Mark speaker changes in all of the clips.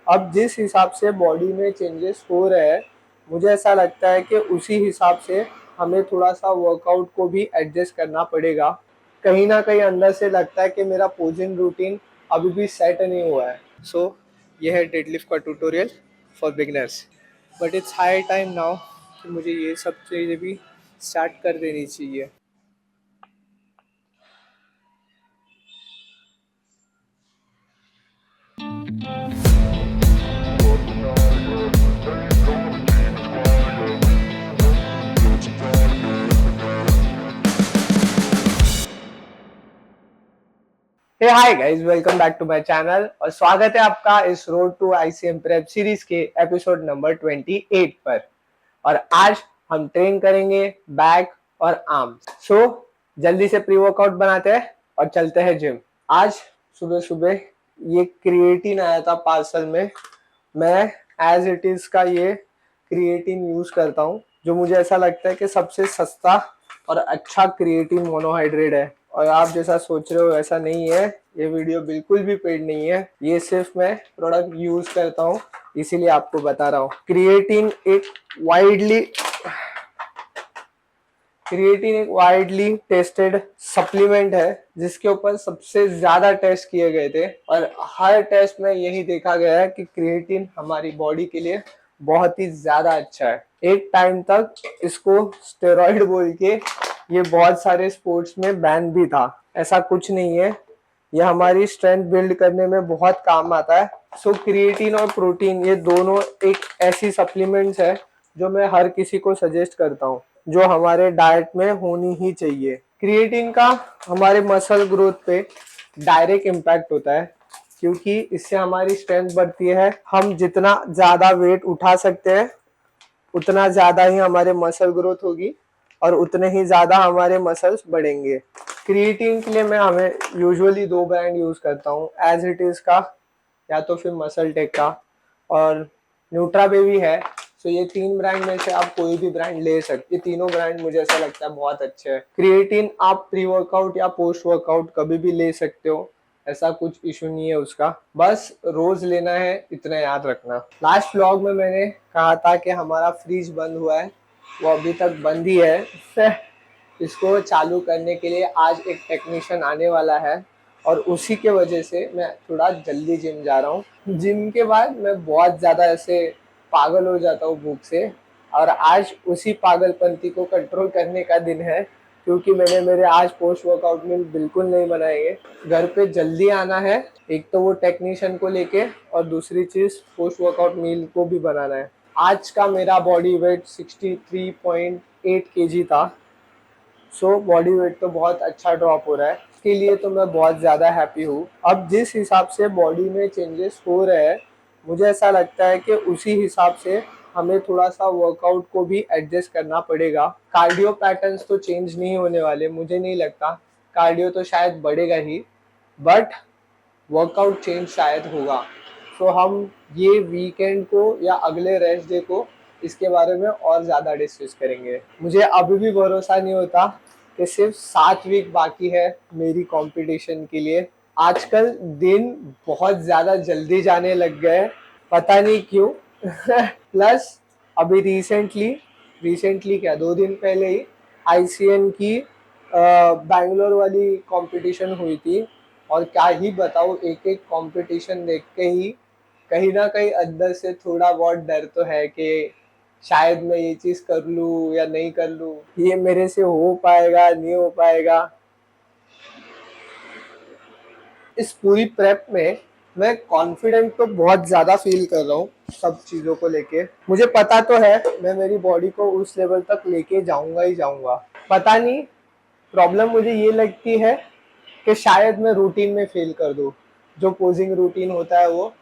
Speaker 1: अब जिस हिसाब से बॉडी में चेंजेस हो रहे हैं, मुझे ऐसा लगता है कि उसी हिसाब से हमें थोड़ा सा वर्कआउट को भी एडजस्ट करना पड़ेगा। कहीं ना कहीं अंदर से लगता है कि मेरा पोजिंग रूटीन अभी भी सेट नहीं हुआ है। सो यह है डेडलिफ्ट का tutorial for beginners, but it's high time now कि मुझे ये सब चीज़ें भी स्टार्ट कर देनी चाहिए। Hey hi guys, welcome back to my channel और स्वागत है आपका इस road to ICM prep series के एपिसोड नंबर 28 पर। और आज हम ट्रेन करेंगे बैक और आर्म्स। सो जल्दी से प्री वर्कआउट बनाते हैं और चलते हैं जिम। आज सुबह सुबह ये क्रिएटिन आया था पार्सल में। मैं एज इट इज का ये क्रिएटिन यूज करता हूँ, जो मुझे ऐसा लगता है कि सबसे सस्ता और अच्छा क्रिएटिन मोनोहाइड्रेट है। और आप जैसा सोच रहे हो ऐसा नहीं है, ये वीडियो बिल्कुल भी पेड नहीं है, ये सिर्फ मैं प्रोडक्ट यूज करता हूँ इसीलिए आपको बता रहा हूँ। क्रिएटिन एक वाइडली टेस्टेड सप्लीमेंट है जिसके ऊपर सबसे ज्यादा टेस्ट किए गए थे, और हर टेस्ट में यही देखा गया है कि क्रिएटिन हमारी बॉडी के लिए बहुत ही ज्यादा अच्छा है। एक टाइम तक इसको स्टेरॉइड बोल के ये बहुत सारे स्पोर्ट्स में बैन भी था। ऐसा कुछ नहीं है, ये हमारी स्ट्रेंथ बिल्ड करने में बहुत काम आता है। सो क्रिएटिन और प्रोटीन ये दोनों एक ऐसी सप्लीमेंट्स है जो मैं हर किसी को सजेस्ट करता हूँ, जो हमारे डाइट में होनी ही चाहिए। क्रिएटिन का हमारे मसल ग्रोथ पे डायरेक्ट इम्पैक्ट होता है, क्योंकि इससे हमारी स्ट्रेंथ बढ़ती है। हम जितना ज्यादा वेट उठा सकते हैं उतना ज्यादा ही हमारे मसल ग्रोथ होगी और उतने ही ज्यादा हमारे मसल्स बढ़ेंगे। क्रिएटिन के लिए मैं हमें यूजुअली 2 ब्रांड यूज करता हूँ, एज इट इज का या तो फिर मसल टेक का, और न्यूट्रा बेबी है। सो ये 3 ब्रांड में से आप कोई भी ब्रांड ले सकते। ये तीनों ब्रांड मुझे ऐसा लगता है बहुत अच्छे हैं। क्रिएटिन आप प्री वर्कआउट या पोस्ट वर्कआउट कभी भी ले सकते हो, ऐसा कुछ इशू नहीं है उसका, बस रोज लेना है, इतना याद रखना। लास्ट व्लॉग में मैंने कहा था कि हमारा फ्रिज बंद हुआ है, वो अभी तक बंद ही है। इसको चालू करने के लिए आज एक टेक्नीशियन आने वाला है, और उसी के वजह से मैं थोड़ा जल्दी जिम जा रहा हूँ। जिम के बाद मैं बहुत ज़्यादा ऐसे पागल हो जाता हूँ भूख से, और आज उसी पागलपंती को कंट्रोल करने का दिन है, क्योंकि मैंने मेरे आज पोस्ट वर्कआउट मील बिल्कुल नहीं बनाएंगे। घर पे जल्दी आना है, एक तो वो टेक्नीशियन को लेके, और दूसरी चीज़ पोस्ट वर्कआउट मील को भी बनाना है। आज का मेरा बॉडी वेट 63.8 kg था। सो बॉडी वेट तो बहुत अच्छा ड्रॉप हो रहा है, इसके लिए तो मैं बहुत ज़्यादा हैप्पी हूँ। अब जिस हिसाब से बॉडी में चेंजेस हो रहे हैं, मुझे ऐसा लगता है कि उसी हिसाब से हमें थोड़ा सा वर्कआउट को भी एडजस्ट करना पड़ेगा। कार्डियो पैटर्न्स तो चेंज नहीं होने वाले, मुझे नहीं लगता। कार्डियो तो शायद बढ़ेगा ही, बट वर्कआउट चेंज शायद होगा। सो हम ये वीकेंड को या अगले रेस्ट डे को इसके बारे में और ज़्यादा डिस्कस करेंगे। मुझे अभी भी भरोसा नहीं होता कि सिर्फ 7 वीक बाकी है मेरी कंपटीशन के लिए। आजकल दिन बहुत ज़्यादा जल्दी जाने लग गए, पता नहीं क्यों। प्लस अभी रिसेंटली क्या 2 दिन पहले ही आईसीएन की बैंगलोर वाली कंपटीशन हुई थी, और क्या ही बताऊँ, एक एक कंपटीशन देख के ही कहीं ना कहीं अंदर से थोड़ा बहुत डर तो है कि शायद मैं ये चीज़ कर लूँ या नहीं कर लूँ, ये मेरे से हो पाएगा नहीं हो पाएगा। इस पूरी प्रेप में मैं कॉन्फिडेंट तो बहुत ज़्यादा फील कर रहा हूँ सब चीज़ों को लेके। मुझे पता तो है मैं मेरी बॉडी को उस लेवल तक लेके जाऊँगा ही जाऊँगा। पता नहीं, प्रॉब्लम मुझे ये लगती है कि शायद मैं रूटीन में फेल कर दूँ, जो पोजिंग रूटीन होता है वो,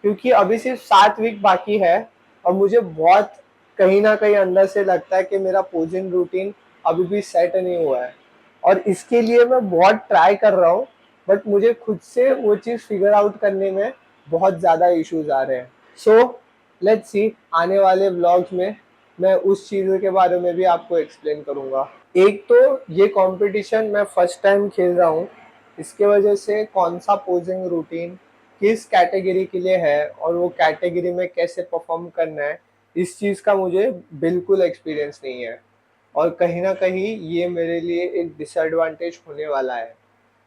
Speaker 1: क्योंकि अभी सिर्फ 7 वीक बाकी है, और मुझे बहुत कहीं ना कहीं अंदर से लगता है कि मेरा पोजिंग रूटीन अभी भी सेट नहीं हुआ है, और इसके लिए मैं बहुत ट्राई कर रहा हूँ, बट मुझे खुद से वो चीज़ फिगर आउट करने में बहुत ज़्यादा इश्यूज आ रहे हैं। सो लेट्स सी, आने वाले व्लॉग्स में मैं उस चीज़ के बारे में भी आपको एक्सप्लेन करूँगा। एक तो ये कंपटीशन मैं फर्स्ट टाइम खेल रहा हूँ, इसके वजह से कौन सा पोजिंग रूटीन किस कैटेगरी के लिए है और वो कैटेगरी में कैसे परफॉर्म करना है, इस चीज़ का मुझे बिल्कुल एक्सपीरियंस नहीं है। और कहीं ना कहीं ये मेरे लिए एक डिसएडवांटेज होने वाला है।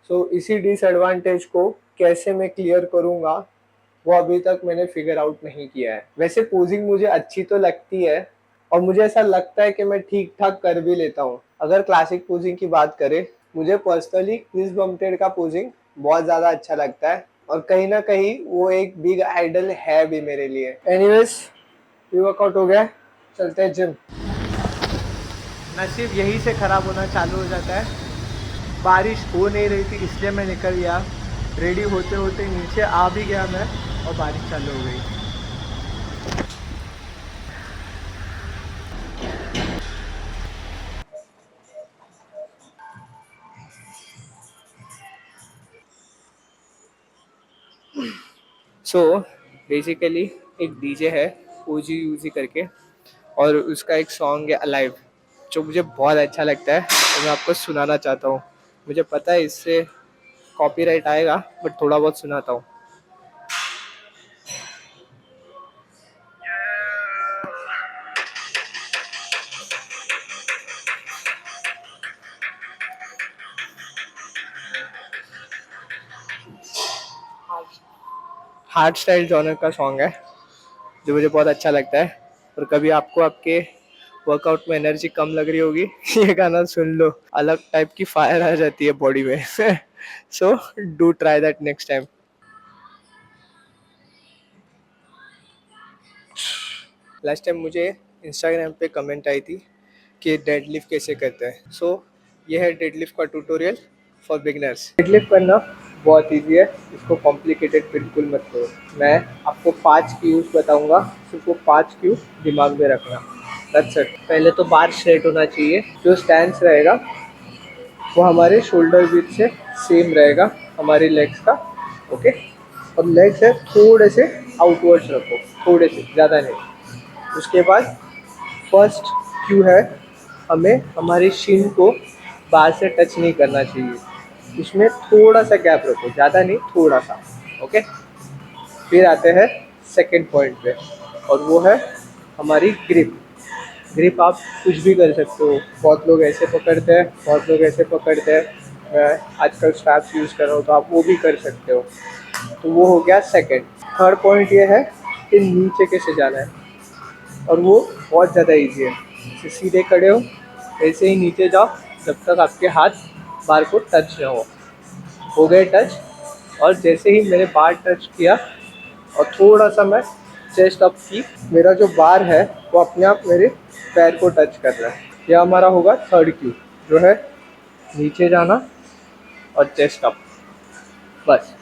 Speaker 1: सो इसी डिसएडवांटेज को कैसे मैं क्लियर करूँगा, वो अभी तक मैंने फिगर आउट नहीं किया है। वैसे पोजिंग मुझे अच्छी तो लगती है और मुझे ऐसा लगता है कि मैं ठीक ठाक कर भी लेता हूँ। अगर क्लासिक पोजिंग की बात करें, मुझे पर्सनली क्रिस बम्पटेड का पोजिंग बहुत ज़्यादा अच्छा लगता है और कहीं ना कहीं वो एक बिग आइडल है भी मेरे लिए। एनीवेज, प्री वर्कआउट हो गया, चलते हैं जिम। नसीब यहीं से ख़राब होना चालू हो जाता है। बारिश हो नहीं रही थी इसलिए मैं निकल गया, रेडी होते होते नीचे आ भी गया मैं और बारिश चालू हो गई। सो बेसिकली एक डीजे है ओजी यूजी करके, और उसका एक सॉन्ग है अलाइव, जो मुझे बहुत अच्छा लगता है और मैं आपको सुनाना चाहता हूँ। मुझे पता है इससे कॉपीराइट आएगा, बट थोड़ा बहुत सुनाता हूँ। हार्ड स्टाइल जॉनर का सॉन्ग है जो मुझे बहुत अच्छा लगता है। और कभी आपको आपके वर्कआउट में एनर्जी कम लग रही होगी ये गाना सुन लो, अलग टाइप की फायर आ जाती है बॉडी में। So do try that next time. Last time मुझे इंस्टाग्राम पे कमेंट आई थी कि डेडलिफ्ट कैसे करते हैं। सो ये है डेडलिफ्ट का ट्यूटोरियल फॉर बिगिनर्स। डेडलिफ्ट करना बहुत इजी है, इसको कॉम्प्लिकेटेड बिल्कुल मत करो। मैं आपको 5 क्यूज बताऊंगा, सिर्फ वो 5 क्यूज दिमाग में रखना। That's it. पहले तो बार स्ट्रेट होना चाहिए, जो स्टैंड रहेगा वो हमारे शोल्डर विड्थ से सेम रहेगा हमारे लेग्स का। ओके, और लेग्स है थोड़े से आउटवर्ड्स रखो, थोड़े से, ज़्यादा नहीं। उसके बाद फर्स्ट क्यू है, हमें हमारी शिन को बाहर से टच नहीं करना चाहिए, उसमें थोड़ा सा गैप रखो, ज़्यादा नहीं, थोड़ा सा। ओके, फिर आते हैं सेकंड पॉइंट पे, और वो है हमारी ग्रिप। ग्रिप आप कुछ भी कर सकते हो, बहुत लोग ऐसे पकड़ते हैं, बहुत लोग ऐसे पकड़ते हैं। मैं आजकल स्ट्रैप्स यूज़ कर रहा हूँ तो आप वो भी कर सकते हो। तो वो हो गया सेकंड। थर्ड पॉइंट ये है कि नीचे कैसे जाना है, और वो बहुत ज़्यादा इजी है। जैसे सीधे खड़े हो, ऐसे ही नीचे जाओ जब तक आपके हाथ बार को टच न हो गए टच। और जैसे ही मैंने बार टच किया और थोड़ा सा मैं चेस्ट अप की, मेरा जो बार है वो अपने आप मेरे पैर को टच कर रहा है। यह हमारा होगा थर्ड क्यू, जो है नीचे जाना और चेस्ट अप। बस,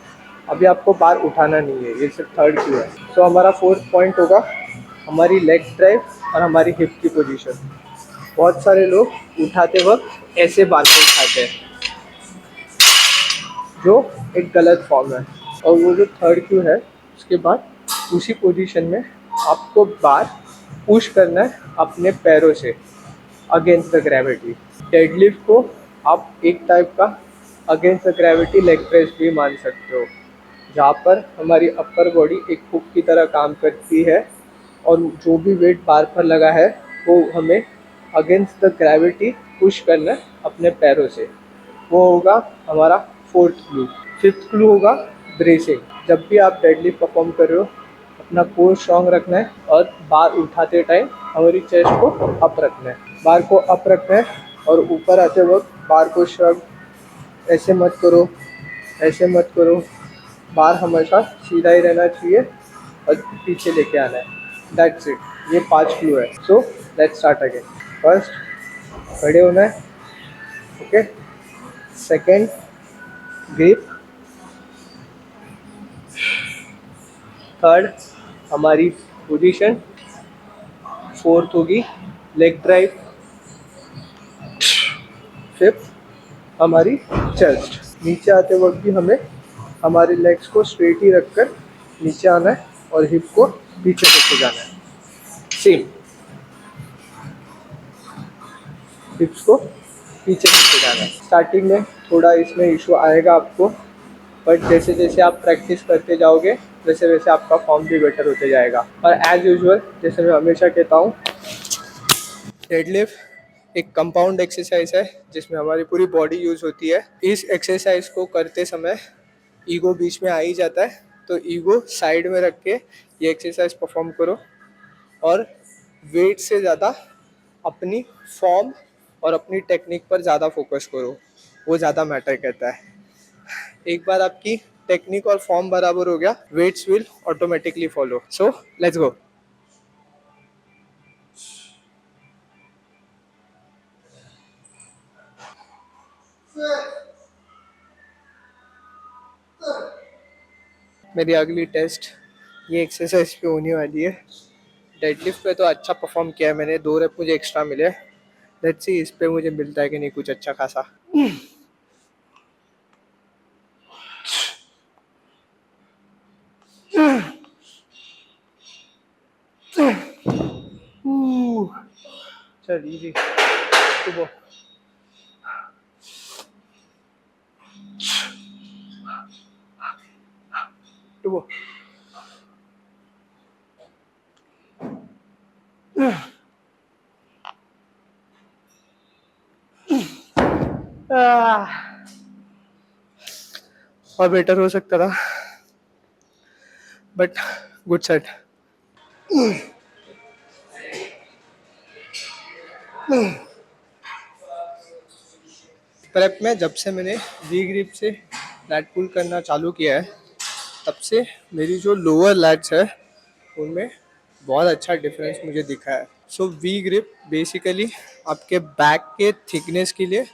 Speaker 1: अभी आपको बार उठाना नहीं है, ये सिर्फ थर्ड क्यू है। सो हमारा फोर्थ पॉइंट होगा हमारी लेग ड्राइव और हमारी हिप की पोजीशन। बहुत सारे लोग उठाते वक्त ऐसे बार को उठाते हैं, जो एक गलत फॉर्म है। और वो जो थर्ड क्यू है, उसके बाद उसी पोजीशन में आपको बार पुश करना है अपने पैरों से अगेंस्ट द ग्रेविटी। डेडलिफ्ट को आप एक टाइप का against the gravity leg press भी मान सकते हो, जहाँ पर हमारी अपर बॉडी एक हुक की तरह काम करती है और जो भी वेट बार पर लगा है वो हमें अगेंस्ट द ग्रेविटी पुश करना है अपने पैरों से। वो होगा हमारा फोर्थ क्लू। फिफ्थ क्लू होगा ब्रेसिंग। जब भी आप डेडलिफ्ट परफॉर्म कर रहे हो, अपना कोर स्ट्रॉन्ग रखना है और बार उठाते टाइम हमारी चेस्ट को अप रखना है, बार को अप रखना है। और ऊपर आते वक्त बार को श्रग, ऐसे मत करो, ऐसे मत करो, बार हमेशा सीधा ही रहना चाहिए और पीछे लेके आना है। दैट्स इट, ये 5 क्लू है। So let's start again. First, खड़े होना है। Okay, second, grip. थर्ड, हमारी पोजीशन। फोर्थ होगी लेग ड्राइव। फिफ्थ, हमारी चेस्ट। नीचे आते वक्त भी हमें हमारे लेग्स को स्ट्रेट ही रखकर नीचे आना है और हिप को पीछे लेके जाना है। सेम, हिप्स को पीछे लेके जाना है। स्टार्टिंग में थोड़ा इसमें इशू आएगा आपको, बट जैसे जैसे आप प्रैक्टिस करते जाओगे वैसे वैसे आपका फॉर्म भी बेटर होते जाएगा। और एज यूजुअल जैसे मैं हमेशा कहता हूँ, डेडलिफ्ट एक कंपाउंड एक्सरसाइज है जिसमें हमारी पूरी बॉडी यूज होती है। इस एक्सरसाइज को करते समय ईगो बीच में आ ही जाता है, तो ईगो साइड में रख के ये एक्सरसाइज परफॉर्म करो और वेट से ज़्यादा अपनी फॉर्म और अपनी टेक्निक पर ज़्यादा फोकस करो, वो ज़्यादा मैटर करता है। एक बार आपकी टेक्निक और फॉर्म बराबर हो गया, weights will automatically follow. So let's go. मेरी अगली टेस्ट ये एक्सरसाइज पे होने वाली है। डेडलिफ्ट पे तो अच्छा परफॉर्म किया है मैंने, 2 रेप मुझे एक्स्ट्रा मिले। लेट्स सी इस पे मुझे मिलता है कि नहीं कुछ अच्छा खासा। चल इजी, सुबह सुबह। और बेटर हो सकता था बट गुड सेट। प्रेप में जब से मैंने वी ग्रिप से लैट पुल करना चालू किया है, तब से मेरी जो लोअर लैट्स है उनमें बहुत अच्छा डिफरेंस मुझे दिखा है। सो वी ग्रिप बेसिकली आपके बैक के थिकनेस के लिए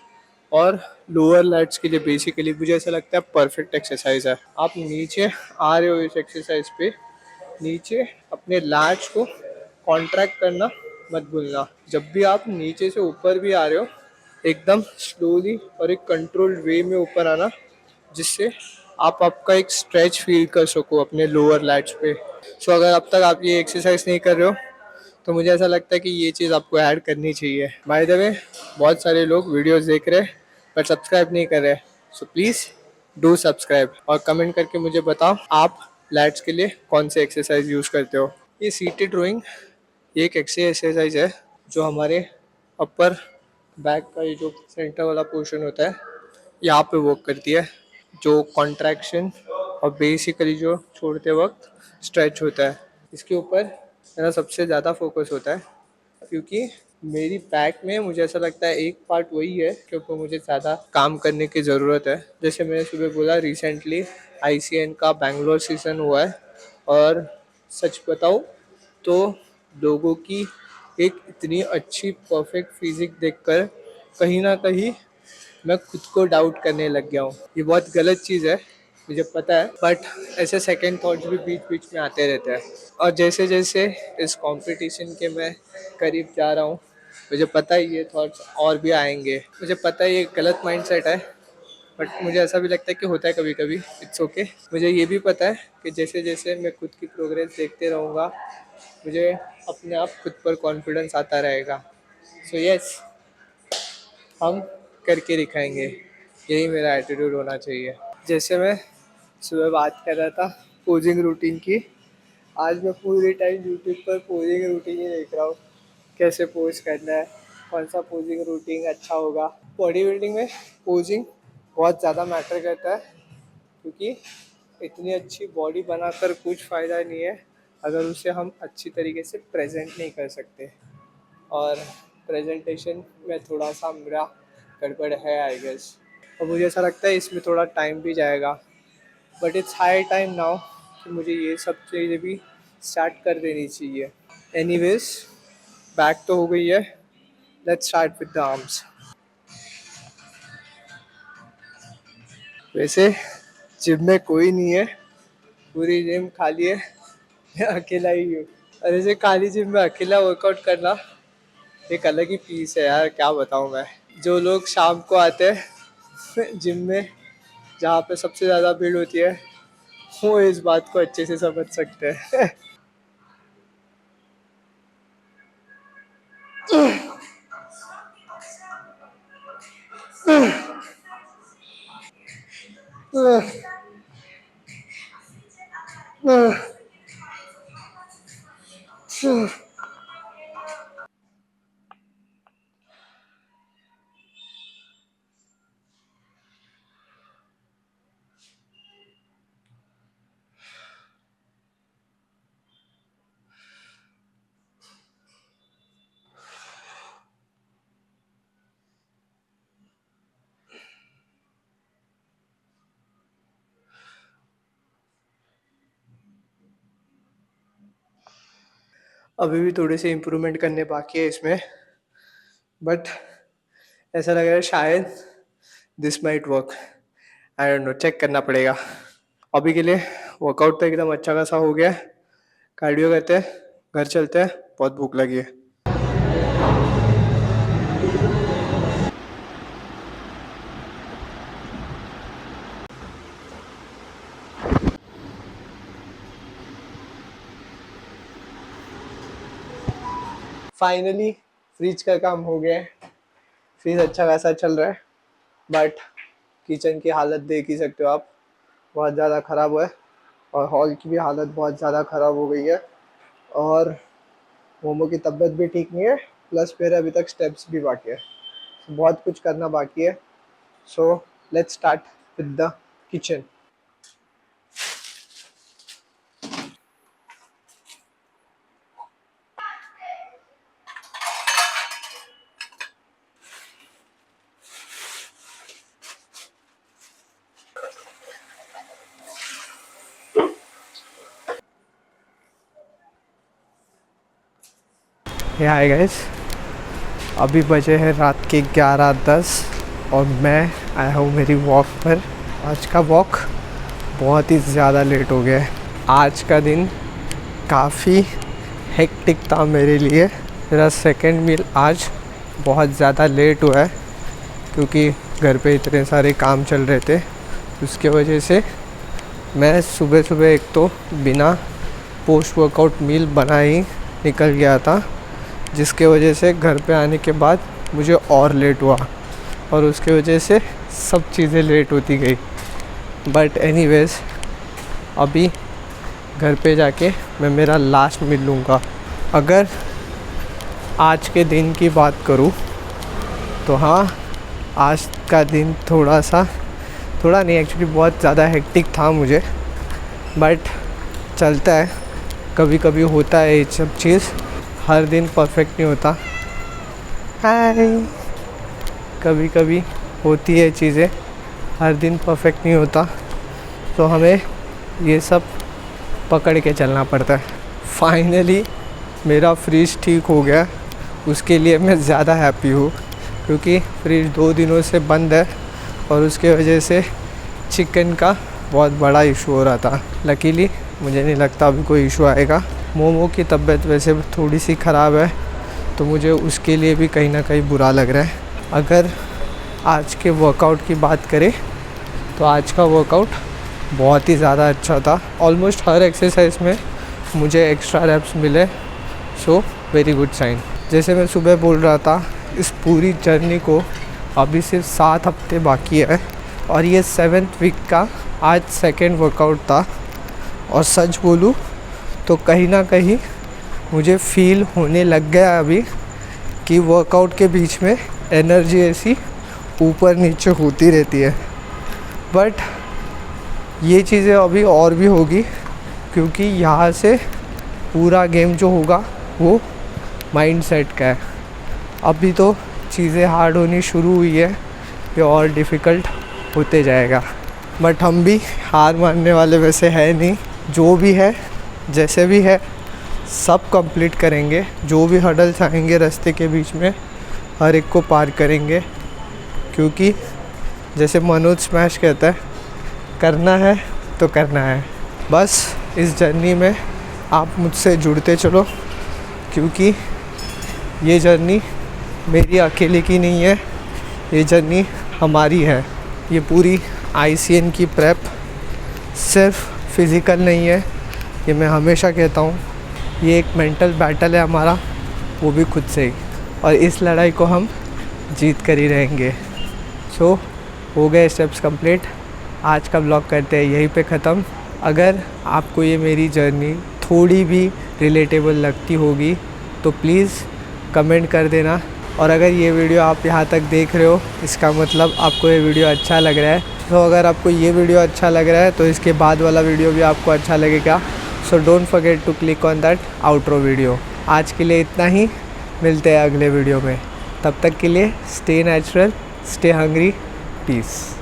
Speaker 1: और लोअर लैट्स के लिए बेसिकली मुझे ऐसा लगता है परफेक्ट एक्सरसाइज है। आप नीचे आ रहे हो इस एक्सरसाइज पे, नीचे अपने लैट्स को कॉन्ट्रैक्ट करना मत भूलना। जब भी आप नीचे से ऊपर भी आ रहे हो, एकदम स्लोली और एक कंट्रोल्ड वे में ऊपर आना, जिससे आप आपका एक स्ट्रेच फील कर सको अपने लोअर लैट्स पे। सो अगर अब तक आप ये एक्सरसाइज नहीं कर रहे हो तो मुझे ऐसा लगता है कि ये चीज़ आपको ऐड करनी चाहिए। बाय द वे, बहुत सारे लोग वीडियोस देख रहे हैं पर सब्सक्राइब नहीं कर रहे, सो प्लीज़ डू सब्सक्राइब और कमेंट करके मुझे बताओ आप लैट्स के लिए कौन से एक्सरसाइज यूज़ करते हो। ये सीटेड रोइंग ये एक ऐसी एक्सरसाइज है जो हमारे अपर बैक का ये जो सेंटर वाला पोर्शन होता है यहाँ पे वर्क करती है, जो कॉन्ट्रैक्शन और बेसिकली जो छोड़ते वक्त स्ट्रेच होता है, इसके ऊपर मेरा सबसे ज़्यादा फोकस होता है। क्योंकि मेरी बैक में मुझे ऐसा लगता है एक पार्ट वही है के ऊपर मुझे ज़्यादा काम करने की ज़रूरत है। जैसे मैंने सुबह बोला, रिसेंटली ICN का बैंगलोर सीज़न हुआ है और सच बताऊँ तो लोगों की एक इतनी अच्छी परफेक्ट फिजिक देखकर कहीं ना कहीं मैं खुद को डाउट करने लग गया हूँ। ये बहुत गलत चीज़ है मुझे पता है, बट ऐसे सेकंड थॉट्स भी बीच बीच में आते रहते हैं। और जैसे जैसे इस कंपटीशन के मैं करीब जा रहा हूँ, मुझे पता है ये थॉट्स और भी आएंगे। मुझे पता है ये गलत माइंडसेट है, बट मुझे ऐसा भी लगता है कि होता है कभी कभी, इट्स ओके। मुझे ये भी पता है कि जैसे जैसे मैं खुद की प्रोग्रेस देखते रहूँगा, मुझे अपने आप खुद पर कॉन्फिडेंस आता रहेगा। सो यस, हम करके दिखाएंगे, यही मेरा एटीट्यूड होना चाहिए। जैसे मैं सुबह बात कर रहा था पोजिंग रूटीन की, आज मैं पूरे टाइम यूट्यूब पर पोजिंग रूटीन ही देख रहा हूँ, कैसे पोज करना है, कौन सा पोजिंग रूटीन अच्छा होगा। बॉडी बिल्डिंग में पोजिंग बहुत ज़्यादा मैटर करता है, क्योंकि इतनी अच्छी बॉडी बनाकर कुछ फ़ायदा नहीं है अगर उसे हम अच्छी तरीके से प्रेजेंट नहीं कर सकते। और प्रेजेंटेशन में थोड़ा सा मेरा गड़बड़ है आई गेस, और मुझे ऐसा लगता है इसमें थोड़ा टाइम भी जाएगा। But it's high time now कि मुझे ये सब चीज़ें भी स्टार्ट कर देनी चाहिए। एनीवेज, बैक तो हो गई है, let's start with the arms. वैसे जिम में कोई नहीं है, पूरी जिम खाली है, मैं अकेला ही हूँ। और ऐसे खाली जिम में अकेला वर्कआउट करना एक अलग ही पीस है यार, क्या बताऊँ मैं। जो लोग शाम को आते हैं जिम में, जहाँ पे सबसे ज़्यादा भीड़ होती है, वो इस बात को अच्छे से समझ सकते हैं। अभी भी थोड़े से इम्प्रूवमेंट करने बाकी है इसमें, बट ऐसा लग रहा है शायद this might work, I don't know, check करना पड़ेगा। अभी के लिए वर्कआउट तो एकदम अच्छा खासा हो गया है, कार्डियो करते हैं, घर चलते हैं, बहुत भूख लगी है। फाइनली फ्रिज का काम हो गया है, फ्रिज अच्छा खासा चल रहा है, बट किचन की हालत देख ही सकते हो आप, बहुत ज़्यादा ख़राब हुआ है, और हॉल की भी हालत बहुत ज़्यादा ख़राब हो गई है, और मोमो की तबीयत भी ठीक नहीं है, प्लस मेरे अभी तक स्टेप्स भी बाकी है, बहुत कुछ करना बाकी है। So let's start with the kitchen. Hi guys, अभी बजे हैं रात के 11:10 और मैं आया हूँ मेरी वॉक पर। आज का वॉक बहुत ही ज़्यादा लेट हो गया है। आज का दिन काफ़ी हेक्टिक था मेरे लिए। मेरा सेकंड मील आज बहुत ज़्यादा लेट हुआ है क्योंकि घर पे इतने सारे काम चल रहे थे, उसके वजह से मैं सुबह सुबह एक तो बिना पोस्ट वर्कआउट मील बनाए ही निकल गया था, जिसके वजह से घर पे आने के बाद मुझे और लेट हुआ और उसके वजह से सब चीज़ें लेट होती गई। बट एनीवेज अभी घर पे जाके मैं मेरा लास्ट मील लूँगा। अगर आज के दिन की बात करूँ तो हाँ, आज का दिन थोड़ा नहीं, एक्चुअली बहुत ज़्यादा हेक्टिक था मुझे, बट चलता है, कभी कभी होता है ये सब चीज़, हर दिन परफेक्ट नहीं होता। हाय, कभी कभी होती है चीज़ें, हर दिन परफेक्ट नहीं होता, तो हमें ये सब पकड़ के चलना पड़ता है। फाइनली मेरा फ्रिज ठीक हो गया, उसके लिए मैं ज़्यादा हैप्पी हूँ क्योंकि फ्रिज 2 दिनों से बंद है और उसके वजह से चिकन का बहुत बड़ा इशू हो रहा था। लकीली मुझे नहीं लगता अभी कोई इशू आएगा। मोमो की तबीयत वैसे थोड़ी सी ख़राब है तो मुझे उसके लिए भी कहीं ना कहीं बुरा लग रहा है। अगर आज के वर्कआउट की बात करें तो आज का वर्कआउट बहुत ही ज़्यादा अच्छा था। ऑलमोस्ट हर एक्सरसाइज में मुझे एक्स्ट्रा रैप्स मिले, सो वेरी गुड साइन। जैसे मैं सुबह बोल रहा था, इस पूरी जर्नी को अभी सिर्फ 7 हफ्ते बाकी है और ये 7th वीक का आज सेकेंड वर्कआउट था। और सच बोलूँ तो कहीं ना कहीं मुझे फील होने लग गया अभी कि वर्कआउट के बीच में एनर्जी ऐसी ऊपर नीचे होती रहती है। बट ये चीज़ें अभी और भी होगी क्योंकि यहाँ से पूरा गेम जो होगा वो माइंड सेट का है। अभी तो चीज़ें हार्ड होनी शुरू हुई है, ये और डिफ़िकल्ट होते जाएगा। बट हम भी हार मानने वाले वैसे है नहीं, जो भी है जैसे भी है सब कंप्लीट करेंगे। जो भी हर्डल्स आएंगे रास्ते के बीच में हर एक को पार करेंगे, क्योंकि जैसे मनोज स्मैश कहता है, करना है तो करना है। बस इस जर्नी में आप मुझसे जुड़ते चलो क्योंकि ये जर्नी मेरी अकेले की नहीं है, ये जर्नी हमारी है। ये पूरी ICN की प्रेप सिर्फ फिज़िकल नहीं है, ये मैं हमेशा कहता हूँ, ये एक मेंटल बैटल है हमारा, वो भी खुद से ही, और इस लड़ाई को हम जीत कर ही रहेंगे। सो हो गए स्टेप्स कंप्लीट। आज का ब्लॉग करते हैं यहीं पे ख़त्म। अगर आपको ये मेरी जर्नी थोड़ी भी रिलेटेबल लगती होगी तो प्लीज़ कमेंट कर देना। और अगर ये वीडियो आप यहाँ तक देख रहे हो इसका मतलब आपको ये वीडियो अच्छा लग रहा है। तो अगर आपको ये वीडियो अच्छा लग रहा है तो इसके बाद वाला वीडियो भी आपको अच्छा लगेगा। So don't forget to click on that outro video. आज के लिए इतना ही, मिलते हैं अगले वीडियो में। तब तक के लिए stay natural, stay hungry, piece.